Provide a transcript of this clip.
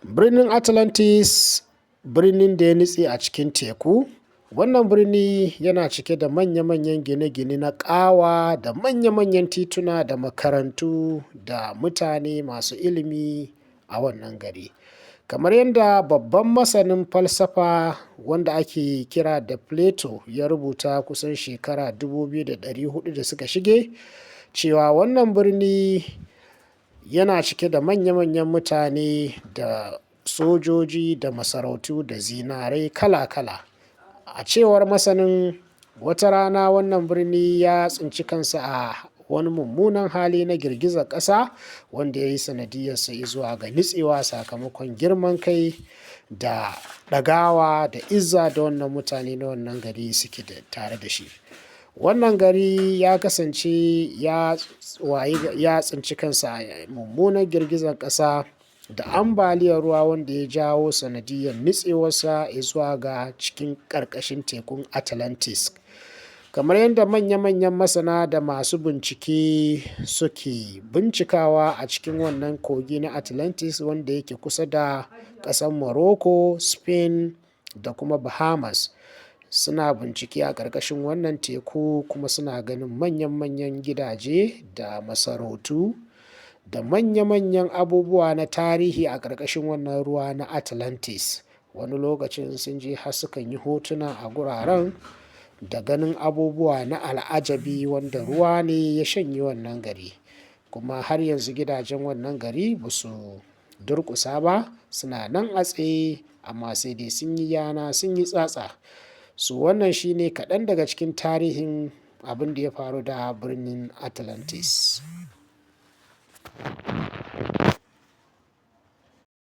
Birnin Atlantis, birnin da ya nutse a cikin teku. Wannan birni yana cike da manya-manyan gine-gine na ƙawa da manya-manyan tituna da makarantu da mutane masu ilimi a wannan gari. Kamar yadda babban masanin falsafa wanda ake kira da Plato ya rubuta kusan shekara 2400 da suka shige, cewa wannan birni yana cike da manya-manyan mutane da sojoji da masarautu da zinarai kala-kala. A cewar masanin, wata rana wannan birni ya tsinci kansa a wani mummunan hali na girgizar ƙasa wanda ya yi sanadiyarsa zuwa ga nutsewa sakamakon girman kai da ɗagawa da izza da wannan mutane na wannan gari suke tare da shi. Wannan gari ya kasance ya tsinci kansa a mummunan girgizar ƙasa da ambaliyar ruwa wanda ya jawo sanadiyar nutsewarsa zuwa ga cikin ƙarƙashin tekun Atlantis. Kamar yadda manya-manyan masana da masu bincike suke bincikawa a cikin wannan kogi na Atlantis wanda yake kusa da ƙasar Morocco, Spain da kuma Bahamas. Suna bincike a ƙarƙashin wannan teku kuma suna ganin manyan gidaje da masarautu da manya-manyan abubuwa na tarihi a ƙarƙashin wannan ruwa na Atlantis. Wani lokacin sun je har sukan yi hotuna a guraren da ganin abubuwa na al'ajabi wanda ruwa ne ya shanye wannan gari. Kuma har yanzu gidajen wannan gari ba su durƙusa ba, suna nan a tsaye, amma sai dai sun yi yana, sun yi tsatsa. So wannan shine kaɗan daga cikin tarihin abin da ya faru da birnin Atlantis.